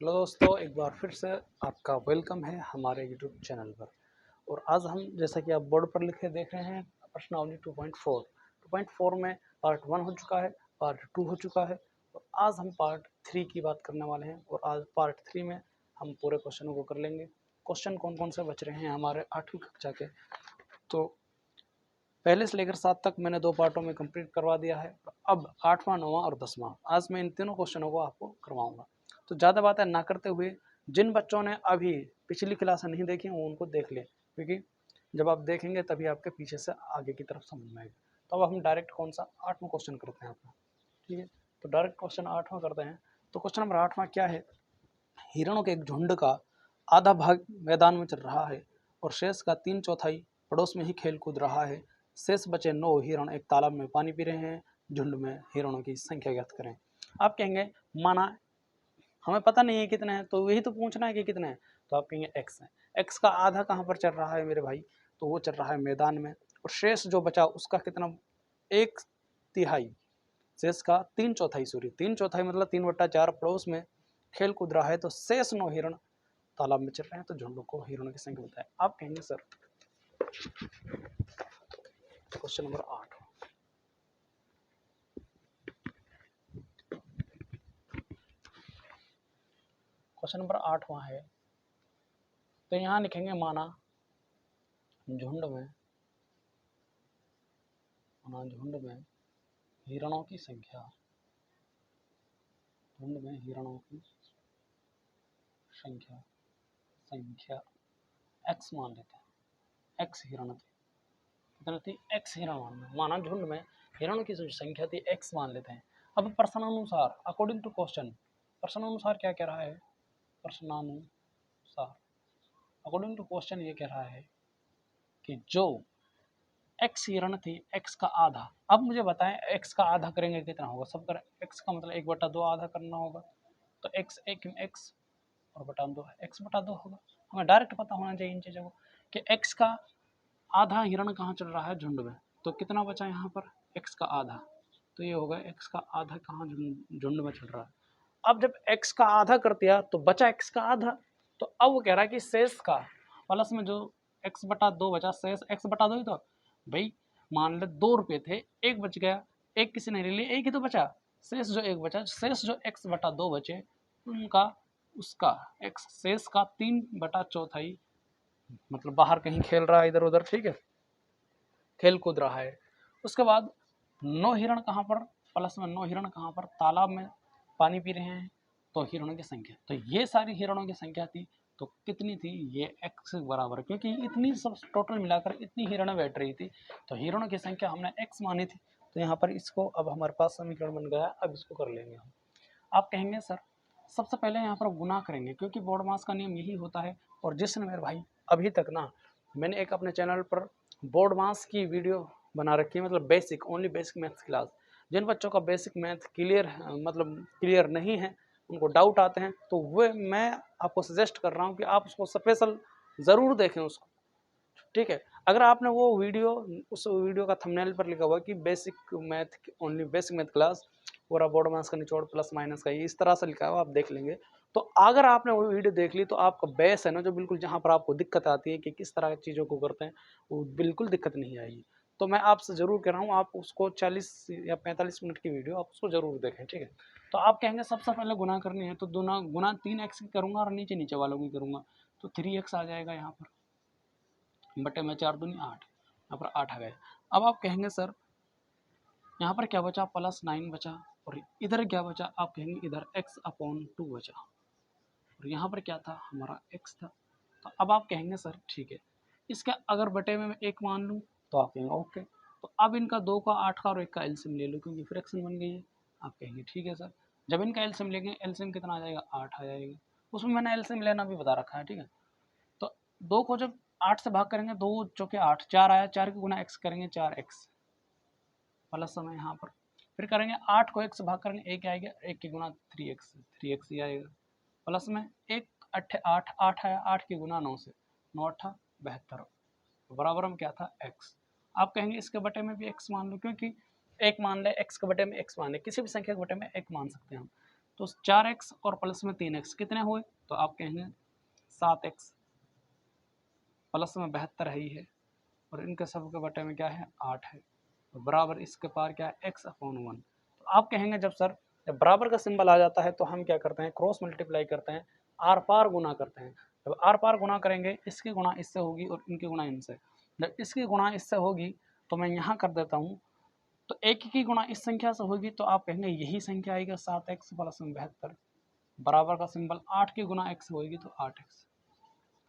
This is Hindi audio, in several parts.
हेलो दोस्तों, एक बार फिर से आपका वेलकम है हमारे यूट्यूब चैनल पर। और आज हम, जैसा कि आप बोर्ड पर लिखे देख रहे हैं, प्रश्नावली 2.4 में पार्ट 1 हो चुका है, पार्ट 2 हो चुका है और आज हम पार्ट 3 की बात करने वाले हैं। और आज पार्ट 3 में हम पूरे क्वेश्चनों को कर लेंगे। क्वेश्चन कौन कौन से बच रहे हैं हमारे 8वीं कक्षा के, तो पहले से लेकर 7 तक मैंने 2 पार्टों में कंप्लीट करवा दिया है। अब 8वां, 9वां और 10वां, आज मैं इन तीनों क्वेश्चनों को आपको करवाऊंगा। तो ज़्यादा बातें ना करते हुए, जिन बच्चों ने अभी पिछली क्लास नहीं देखी वो उनको देख लें, क्योंकि जब आप देखेंगे तभी आपके पीछे से आगे की तरफ समझ में आएगा। तो अब हम डायरेक्ट कौन सा 8वां क्वेश्चन करते हैं अपना, ठीक है। तो डायरेक्ट क्वेश्चन 8वां करते हैं। तो क्वेश्चन नंबर 8वां क्या है? हिरणों के एक झुंड का आधा भाग मैदान में चल रहा है और शेष का 3/4 पड़ोस में ही खेल कूद रहा है। शेष बचे 9 हिरण एक तालाब में पानी पी रहे हैं। झुंड में हिरणों की संख्या ज्ञात करें। आप कहेंगे माना हमें पता नहीं है कितने हैं, तो यही तो पूछना है कि कितने हैं। तो आप कहेंगे एक्स है। एक्स का आधा कहाँ पर चल रहा है मेरे भाई? तो वो चल रहा है मैदान में। और शेष जो बचा उसका कितना? 1/3। शेष का 3/4, सॉरी 3/4 मतलब 3/4 पड़ोस में खेल कूद रहा है। तो शेष 9 हिरण तालाब में चल रहे हैं। तो झुंड को हिरणों की संख्या बताएं। आप कहेंगे sir question number 8, question number 8वां है। तो यहाँ लिखेंगे माना झुंड में हिरणों की संख्या, झुंड में हिरणों की संख्या एक्स मान लेते हैं। एक्स हिरण थे, कितने थी? एक्स हिरण माना झुंड में हिरणों की संख्या थी एक्स मान लेते हैं। अब प्रश्नानुसार, अकॉर्डिंग टू क्वेश्चन, प्रश्नानुसार क्या कह रहा है? प्रश्नानुसार अकॉर्डिंग टू क्वेश्चन ये कह रहा है कि जो एक्स हिरण थी एक्स का आधा। अब मुझे बताएं एक्स का आधा करेंगे कितना होगा? सब कर एक्स का मतलब 1/2 आधा करना होगा। तो एक्स एक एक्स और बटा 2 x/2 होगा। हमें डायरेक्ट पता होना चाहिए इन चीज़ों को कि x का आधा हिरण कहाँ चल रहा है? झुंड में। तो कितना बचा यहाँ पर? x का आधा। तो ये होगा x का आधा कहाँ झुंड में चल रहा है। अब जब x का आधा कर दिया तो बचा x का आधा। तो अब वो कह रहा है कि शेष का प्लस में जो x/2 बचा, शेष x/2 ही तो भाई। मान ले 2 रुपये थे, एक बच गया, एक किसी ने ले लिया, एक ही तो बचा। शेष जो एक बचा, शेष जो x/2 बचे उनका उसका एक्स शेष का 3/4 मतलब बाहर कहीं खेल रहा है इधर उधर, ठीक है, खेल कूद रहा है। उसके बाद 9 हिरण कहाँ पर? प्लस में 9 हिरण कहाँ पर? तालाब में पानी पी रहे हैं। तो हिरणों की संख्या, तो ये सारी हिरणों की संख्या थी। तो कितनी थी? ये एक्स बराबर, क्योंकि इतनी सब टोटल मिलाकर इतनी हिरणें बैठ रही थी, तो हिरणों की संख्या हमने एक्स मानी थी। तो यहाँ पर इसको, अब हमारे पास समीकरण बन गया। अब इसको कर लेंगे हम। आप कहेंगे सर सबसे पहले यहाँ पर गुना करेंगे, क्योंकि बोर्ड मास का नियम यही होता है। और जिसने मेरे भाई अभी तक ना, मैंने एक अपने चैनल पर बोर्ड मास की वीडियो बना रखी है, मतलब basic, only basic maths class. जिन बच्चों का बेसिक मैथ क्लियर, मतलब क्लियर नहीं है, उनको डाउट आते हैं, तो वे मैं आपको सजेस्ट कर रहा हूँ कि आप उसको स्पेशल ज़रूर देखें उसको, ठीक है। अगर आपने वो वीडियो, उस वीडियो का थंबनेल पर लिखा हुआ कि basic math, only basic math class, पूरा बोर्ड मास का निचोड़ प्लस माइनस का, ये इस तरह से लिखा हुआ, आप देख लेंगे। तो अगर आपने वो वीडियो देख ली तो आपका बेस है ना, जो बिल्कुल जहाँ पर आपको दिक्कत आती है कि किस तरह की चीज़ों को करते हैं, वो बिल्कुल दिक्कत नहीं आएगी। तो मैं आपसे ज़रूर कह रहा हूँ, आप उसको 40 या 45 मिनट की वीडियो आप उसको ज़रूर देखें, ठीक है। तो आप कहेंगे सबसे पहले गुना करनी है, तो गुना 3x की करूँगा और नीचे नीचे वालों की करूँगा। तो 3x आ जाएगा यहाँ पर, बटे में 4 दूनी 8, यहाँ पर 8 आ गए। अब आप कहेंगे सर यहाँ पर क्या बचा? +9 बचा। और इधर क्या बचा? आप कहेंगे इधर x/2 बचा। और यहाँ पर क्या था? हमारा x था। तो अब आप कहेंगे सर ठीक है, इसका अगर बटे में 1 मान लूँ, तो आप कहेंगे ओके। तो अब इनका 2 का, 8 का और 1 का एलसीएम ले लो, क्योंकि फ्रैक्शन बन गई है। आप कहेंगे ठीक है सर। जब इनका एलसीएम लेंगे, एलसीएम कितना आ जाएगा? 8 आ जाएगा। उसमें मैंने एलसीएम लेना भी बता रखा है, ठीक है। तो 2 को जब 8 से भाग करेंगे, 2 चौके 8, 4 आया, 4 के गुना x करेंगे, 4x प्लस समय यहाँ पर। फिर करेंगे 8 को 1 से भाग करेंगे, 1 आएगा, 1 के गुना 3x, 3x ही आएगा। प्लस में 1 8 8 8 आया, 8 के गुना 9 से, 9 8 72, बराबर में क्या था? x। आप कहेंगे इसके बटे में भी x मान लो, क्योंकि एक मान ले, x के बटे में x मान ले, किसी भी संख्या के बटे में एक मान सकते हैं हम। तो 4x और प्लस में 3x कितने हुए, तो आप कहेंगे 7x प्लस में 72 है ही है, और इनके सब के बटे में क्या है 8 है, तो बराबर इसके पार क्या है x/1। तो आप कहेंगे जब सर जब बराबर का सिंबल आ जाता है तो हम क्या करते हैं क्रॉस मल्टीप्लाई करते हैं, आर पार गुना करते हैं। जब आर पार गुना करेंगे इसकी गुणा इससे होगी और इनकी गुणा इनसे, जब इसकी गुणा इससे होगी तो मैं यहाँ कर देता हूँ, तो एक की गुणा इस संख्या से होगी तो आप कहेंगे यही संख्या आएगी 7x प्लस में 72, बराबर का सिंबल 8 की गुणा x होगी तो 8x।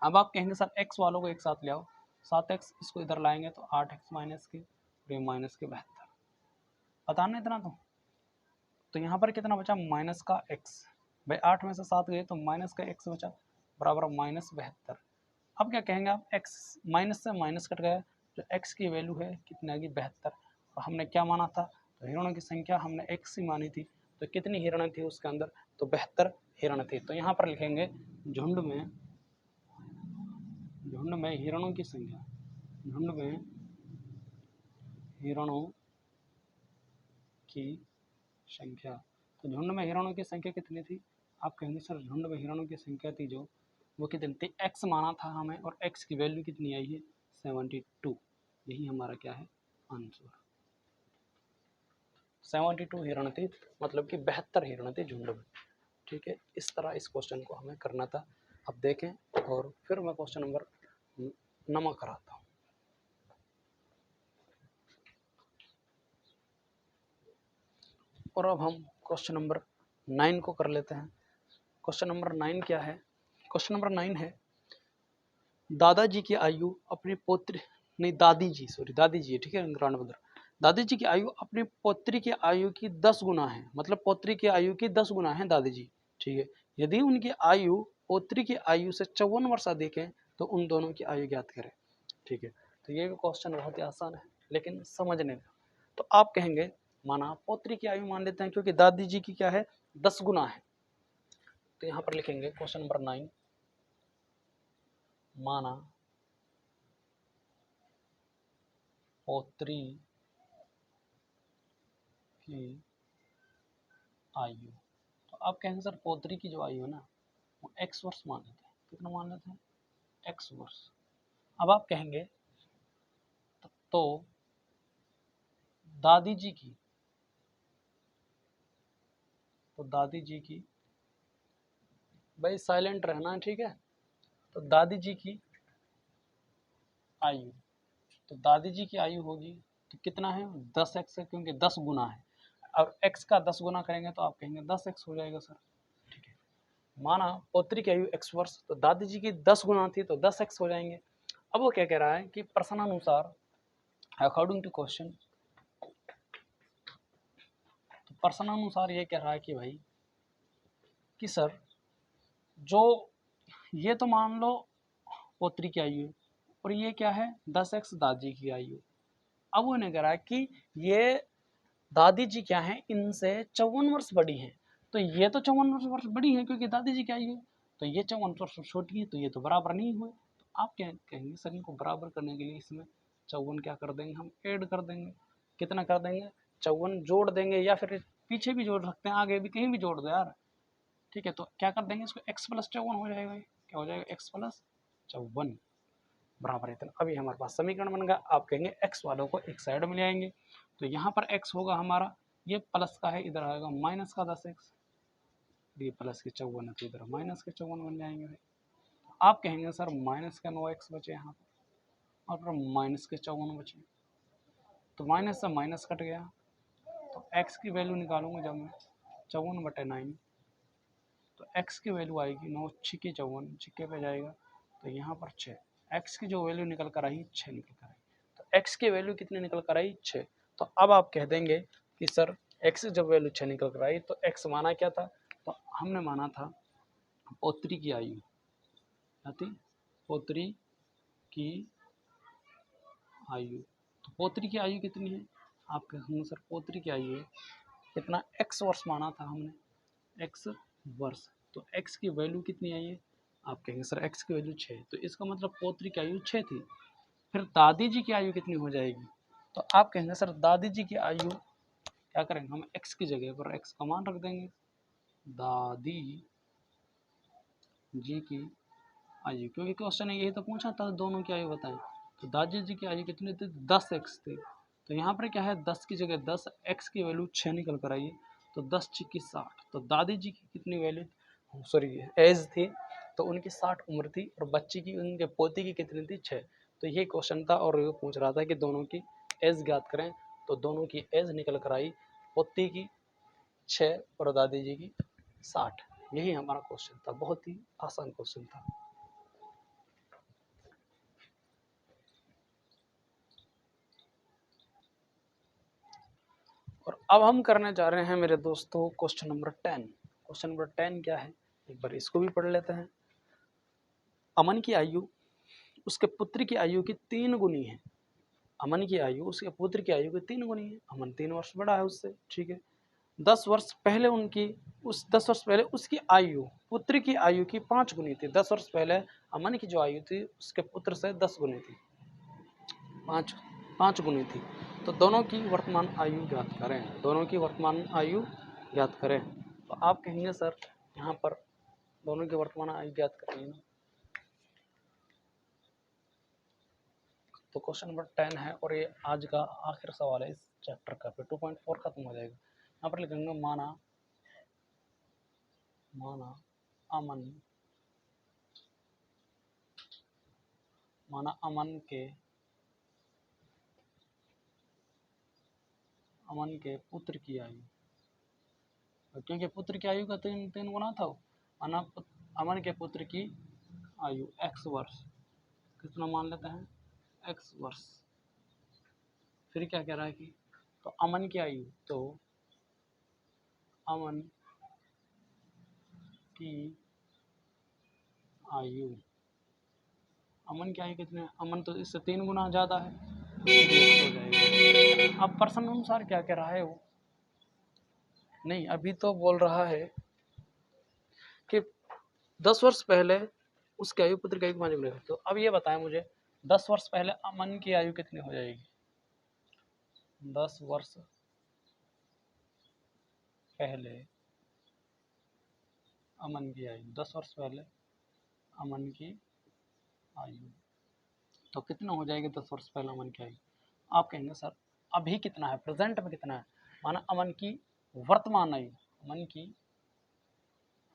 अब आप कहेंगे सर x वालों को एक साथ ले आओ, 7x इसको इधर लाएंगे तो 8x माइनस के और ये माइनस के 72, पता नहीं इतना तो यहाँ पर कितना बचा माइनस का x, भाई 8 में से 7 गए तो माइनस का x बचा, बराबर -72। अब क्या कहेंगे आप x माइनस से माइनस कट गया, जो x की वैल्यू है कितनी आ गई 72, और हमने क्या माना था, तो हिरणों की संख्या हमने x ही मानी थी, तो कितनी हिरण थी उसके अंदर, तो 72 हिरण थी। तो यहाँ पर लिखेंगे झुंड में हिरणों की संख्या, झुंड में हिरणों की संख्या, तो झुंड में हिरणों की संख्या कितनी थी, आप कहेंगे सर झुंड में हिरणों की संख्या थी जो वो कितनी थी, x माना था हमें और x की वैल्यू कितनी आई है 72, यही हमारा क्या है आंसर, 72 हिरण थी, मतलब कि 72 हिरण थी झुंड में। ठीक है, इस तरह इस क्वेश्चन को हमें करना था। अब देखें और फिर मैं क्वेश्चन नंबर 9 कराता हूँ। और अब हम क्वेश्चन नंबर 9 को कर लेते हैं। क्वेश्चन नंबर 9 क्या है, क्वेश्चन नंबर 9 है दादाजी की आयु अपनी पोत्री नहीं दादी जी है, ठीक है ग्रांड, दादी जी की आयु अपनी पौत्री की आयु की 10 गुना है, मतलब पौत्री की आयु की 10 गुना है दादी जी। ठीक है, यदि उनकी आयु पौत्री की आयु से 54 वर्ष अधिक है तो उन दोनों की आयु ज्ञात करें। ठीक है, तो ये भी क्वेश्चन बहुत ही आसान है लेकिन समझने का। तो आप कहेंगे माना पौत्री की आयु मान लेते हैं क्योंकि दादी जी की क्या है 10 गुना है, तो यहाँ पर लिखेंगे क्वेश्चन नंबर 9 माना पौत्री की आयु, तो आप कहेंगे सर पौत्री की जो आयु है ना वो x वर्ष मान लेते हैं, कितना मान लेते हैं x वर्ष। अब आप कहेंगे तो दादी जी की, तो दादी जी की, भाई साइलेंट रहना ठीक है, तो दादी जी की आयु, तो दादी जी की आयु होगी तो कितना है 10x है क्योंकि 10 गुना है, और x का 10 गुना करेंगे तो आप कहेंगे 10x हो जाएगा सर। ठीक है, माना पौत्री की आयु x वर्ष, तो दादी जी की 10 गुना थी तो 10x हो जाएंगे। अब वो क्या कह रहा है कि प्रश्नानुसार अकॉर्डिंग टू क्वेश्चन, तो प्रश्नानुसार ये कह रहा है कि भाई कि सर जो ये तो मान लो पौत्री की आयु और ये क्या है 10x दादी की आयु। अब वो नहीं कह रहा है कि ये दादी जी क्या है इनसे 54 वर्ष बड़ी हैं, तो ये तो 54 वर्ष बड़ी हैं क्योंकि दादी जी की आयु है, तो ये 54 वर्ष छोटी है, तो ये तो बराबर नहीं हुए। तो आप क्या कहेंगे सर इनको बराबर करने के लिए इसमें 54 क्या कर देंगे हम ऐड कर देंगे, कितना कर देंगे 54 जोड़ देंगे, या फिर पीछे भी जोड़ सकते हैं आगे भी कहीं भी जोड़ दो यार। ठीक है, तो क्या कर देंगे इसको x+54 हो जाएगा, क्या हो जाएगा x+54 बराबर है। तो अभी हमारे पास समीकरण बन गया। आप कहेंगे x वालों को एक साइड में ले आएंगे, तो यहाँ पर x होगा हमारा ये प्लस का है, इधर आएगा माइनस का 10x, ये प्लस के 54 है तो इधर माइनस के 54 बन जाएंगे भाई। आप कहेंगे सर माइनस का 9x बचे यहाँ पर और फिर माइनस के 54 बचे, तो माइनस से माइनस कट गया, तो x की वैल्यू निकालूंगा जब मैं 54/9, तो x की वैल्यू आएगी 9 छिके 54, छिके पे जाएगा तो यहाँ पर 6, x की जो वैल्यू निकल कर आई 6 निकल कर आई, तो x की वैल्यू कितनी निकल कर आई 6। तो अब आप कह देंगे कि सर x की जब वैल्यू 6 निकल कर आई तो x माना क्या था, तो हमने माना था पौत्री की आयु, क्या थी पौत्री की आयु, तो पौत्री की आयु कितनी है, आप कहेंगे सर पौत्री की आयु है कितना x वर्ष माना था हमने x वर्ष, तो x की वैल्यू कितनी आई है, आप कहेंगे सर x की वैल्यू 6, तो इसका मतलब पौत्री की आयु 6 थी। फिर दादी जी की आयु कितनी हो जाएगी, तो आप कहेंगे सर दादी जी की आयु क्या करेंगे हम x की जगह पर x का मान रख देंगे, दादी जी की आयु, क्योंकि क्वेश्चन यही तो पूछा था दोनों की आयु बताएं। तो दादी जी की आयु कितनी थी? 10x थी। तो यहाँ पर क्या है, 10 की जगह 10, x की वैल्यू 6 निकल कर आई, तो 10 6 60। तो दादी जी की कितनी वैल्यू, सॉरी एज थी, तो उनकी 60 उम्र थी, और बच्ची की, उनके पोती की कितनी थी? 6। तो ये क्वेश्चन था और ये पूछ रहा था कि दोनों की एज ज्ञात करें। तो दोनों की एज निकल कर आई, पोती की 6 और दादी जी की 60। यही हमारा क्वेश्चन था, बहुत ही आसान क्वेश्चन था। और अब हम करने जा रहे हैं मेरे दोस्तों क्वेश्चन नंबर 10। क्वेश्चन नंबर 10 क्या है, एक बार इसको भी पढ़ लेते हैं। अमन की आयु उसके पुत्र की आयु की 3 गुनी है। अमन की आयु उसके पुत्र की आयु की 3 गुनी है। अमन 3 वर्ष बड़ा है उससे, ठीक है। 10 वर्ष पहले उनकी, उस 10 वर्ष पहले उसकी आयु पुत्र की आयु की 5 गुनी थी। 10 वर्ष पहले अमन की जो आयु थी उसके पुत्र से 10 गुनी थी, 5 गुनी थी। तो दोनों की वर्तमान आयु ज्ञात करें। दोनों की वर्तमान आयु ज्ञात करें। तो आप कहेंगे सर यहाँ पर दोनों की वर्तमान आयु ज्ञात करेंगे ना। तो क्वेश्चन नंबर 10 है और ये आज का आखिर सवाल है इस चैप्टर का, फिर 2.4 खत्म हो जाएगा। यहाँ पर लिखेंगे माना अमन अमन के पुत्र की आयु, क्योंकि पुत्र की आयु का 3 गुना था। माना अमन के पुत्र की आयु x वर्ष, कितना मान लेते हैं, x वर्ष। फिर क्या कह रहा है कि तो अमन की आयु, तो अमन की आयु, अमन की आयु कितने, अमन तो इससे 3 गुना ज़्यादा है, तो हो जाएगा। अब प्रश्न अनुसार क्या कह रहा है वो, नहीं अभी तो बोल रहा है कि 10 वर्ष पहले उसकी आयु पुत्र की आयु 5 गुना। तो अब ये बताएं मुझे 10 वर्ष पहले अमन की आयु कितनी हो जाएगी? 10 वर्ष पहले अमन की आयु, 10 वर्ष पहले अमन की आयु, तो कितना हो जाएगा 10 वर्ष पहले अमन की आयु? आप कहेंगे सर अभी कितना है, प्रेजेंट में कितना है। माना अमन की वर्तमान आयु,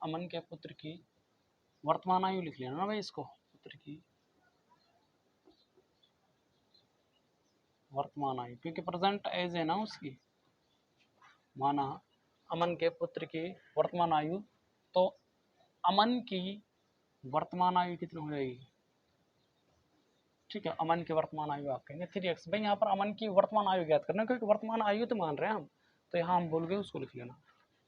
अमन के पुत्र की वर्तमान आयु लिख लेना ना भाई, इसको पुत्र की वर्तमान आयु, क्योंकि प्रेजेंट एज है ना उसकी। माना अमन के पुत्र की वर्तमान आयु, तो अमन की वर्तमान आयु कितनी हो जाएगी? ठीक है, अमन की वर्तमान आयु आप कहेंगे 3x। भाई यहाँ पर अमन की वर्तमान आयु ज्ञात करना, क्योंकि वर्तमान आयु तो मान रहे हैं हम, तो यहाँ हम भूल गए, उसको लिख लेना।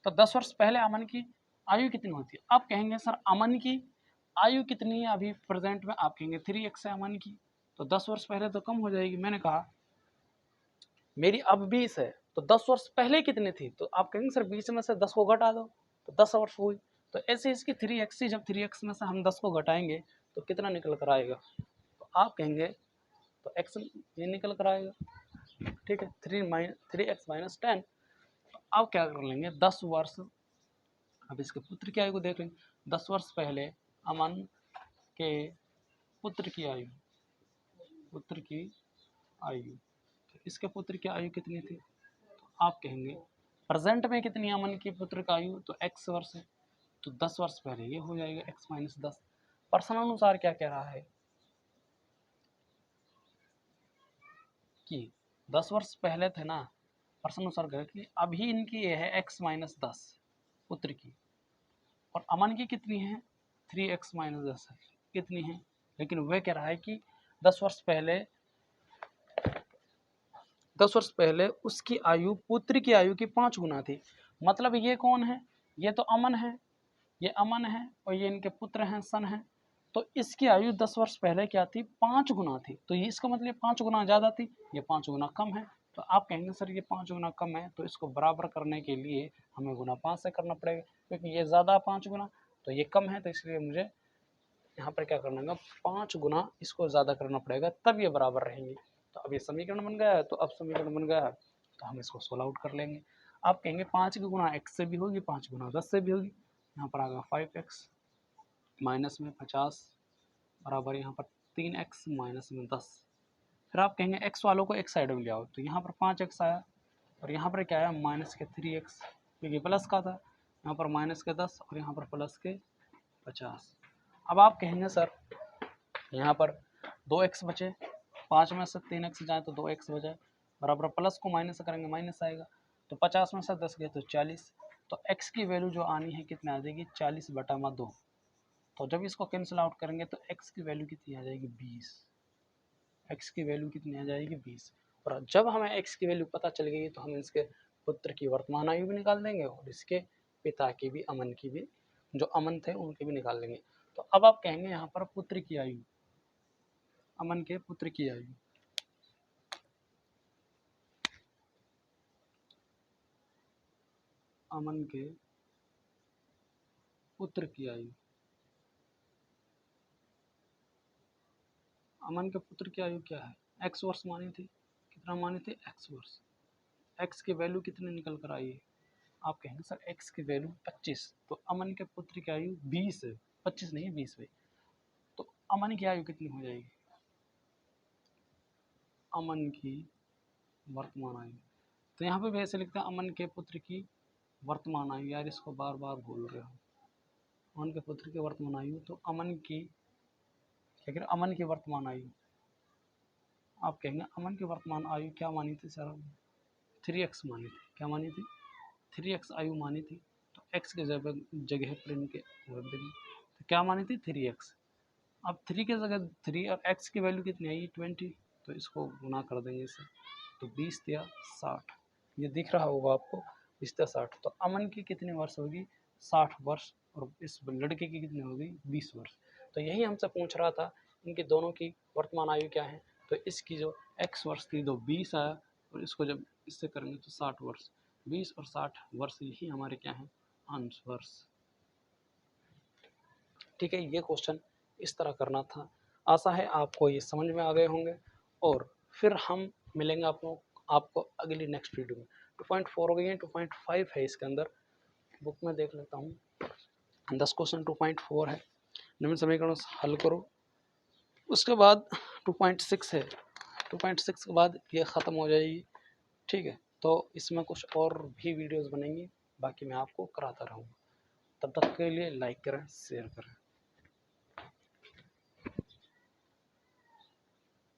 तो 10 वर्ष पहले अमन की आयु कितनी होती है? आप कहेंगे सर अमन की आयु कितनी है अभी प्रेजेंट में? आप कहेंगे 3x है अमन की, तो 10 वर्ष पहले तो कम हो जाएगी। मैंने कहा मेरी अब 20 है, तो 10 वर्ष पहले कितनी थी? तो आप कहेंगे सर 20 में से 10 को घटा दो, तो 10 वर्ष हुई। तो ऐसे इसकी 3x जब 3x में से हम 10 को घटाएंगे तो कितना निकल कर आएगा? तो आप कहेंगे तो x ये निकल कर आएगा, ठीक है, 3x-10। तो आप क्या कर लेंगे, 10 वर्ष, अब इसके पुत्र की आयु को देख लेंगे। 10 वर्ष पहले अमन के पुत्र की आयु, तो इसके पुत्र की आयु कितनी थी? तो आप कहेंगे प्रेजेंट में कितनी अमन की पुत्र का आयु, तो x वर्ष है, तो 10 वर्ष पहले ये हो जाएगा x-10। प्रश्न अनुसार क्या कह रहा है कि 10 वर्ष पहले थे ना, प्रश्न अनुसार कह कि अभी इनकी ये है x-10 पुत्र की, और अमन की कितनी है 3x-10 है, कितनी है। लेकिन वह कह रहा है कि 10 वर्ष पहले उसकी आयु पुत्र की आयु की 5 गुना थी। मतलब ये कौन है, ये तो अमन है, ये अमन है, और ये इनके पुत्र हैं, सन है। तो इसकी आयु 10 वर्ष पहले क्या थी, 5 गुना थी। तो ये इसका मतलब 5 गुना ज़्यादा थी, ये 5 गुना कम है। तो आप कहेंगे सर ये 5 गुना कम है, तो इसको बराबर करने के लिए हमें गुना 5 से करना पड़ेगा, क्योंकि ये ज़्यादा 5 गुना, तो ये कम है, तो इसलिए मुझे यहाँ पर क्या करना है, 5 गुना इसको ज़्यादा करना पड़ेगा, तब ये बराबर रहेंगे। तो अब ये समीकरण बन गया है, तो अब समीकरण बन गया है तो हम इसको सोल्व आउट कर लेंगे। आप कहेंगे 5 की गुना x से भी होगी, 5 गुना 10 से भी होगी। यहाँ पर आ गया 5x माइनस में 50 बराबर यहाँ पर 3x माइनस में 10। फिर आप कहेंगे x वालों को एक साइड में ले आओ, तो यहाँ पर 5x आया और यहाँ पर क्या आया माइनस के 3x, क्योंकि प्लस का था। यहाँ पर माइनस के 10 और यहाँ पर प्लस के 50। अब आप कहेंगे सर यहाँ पर 2x बचे, 5 में से 3x जाए तो 2x बचे, बराबर प्लस को माइनस करेंगे माइनस आएगा, तो 50 में से 10 गए तो 40। तो x की वैल्यू जो आनी है कितनी आ जाएगी 40/2। तो जब इसको कैंसिल आउट करेंगे तो x की वैल्यू कितनी आ जाएगी 20। x की वैल्यू कितनी आ जाएगी 20। और जब हमें x की वैल्यू पता चल गई तो हम इसके पुत्र की वर्तमान आयु भी निकाल देंगे और इसके पिता की भी, अमन की भी, जो अमन थे उनकी भी निकाल लेंगे। तो अब आप कहेंगे यहाँ पर पुत्र की आयु, अमन के पुत्र की आयु, अमन के पुत्र की आयु, अमन के पुत्र की आयु क्या है, x वर्ष मानी थी। कितना मानी थी x वर्ष। x की वैल्यू कितनी निकल कर आई है, आप कहेंगे सर x की वैल्यू 25, तो अमन के पुत्र की आयु 20 है, 25 नहीं 20 है। तो अमन की आयु कितनी हो जाएगी, अमन की वर्तमान आयु, तो यहाँ पे भी ऐसे लिखते हैं अमन के पुत्र की वर्तमान आयु, यार इसको बार बार बोल रहे हो, अमन के पुत्र की वर्तमान आयु, तो अमन की क्या करें, अमन की वर्तमान आयु, आप कहेंगे अमन की वर्तमान आयु क्या मानी थी सर, 3x मानी थी। क्या मानी थी 3x आयु मानी थी। तो x के जगह पर इनके तो क्या मानी थी 3x। अब 3 के जगह 3 और x की वैल्यू कितनी आई 20, तो इसको गुना कर देंगे इससे, तो 20 या 60, ये दिख रहा होगा आपको 20 या 60। तो अमन की कितनी वर्ष होगी 60 वर्ष और इस लड़के की कितनी होगी 20 वर्ष। तो यही हमसे पूछ रहा था इनके दोनों की वर्तमान आयु क्या है। तो इसकी जो x वर्ष थी तो 20 आया और इसको जब इससे करेंगे तो 60 वर्ष, 20 और 60 वर्ष यही हमारे क्या हैं अंश वर्ष। ठीक है, ये क्वेश्चन इस तरह करना था। आशा है आपको ये समझ में आ गए होंगे और फिर हम मिलेंगे आपको अगली नेक्स्ट वीडियो में। 2.4 हो गई है, 2.5 है इसके अंदर, बुक में देख लेता हूँ। 10 क्वेश्चन 2.4 है, निम्न समीकरणों से हल करो। उसके बाद 2.6 है, 2.6 के बाद ये ख़त्म हो जाएगी। ठीक है, तो इसमें कुछ और भी वीडियोस बनेंगी, बाकी मैं आपको कराता रहूँगा। तब तक के लिए लाइक करें, शेयर करें।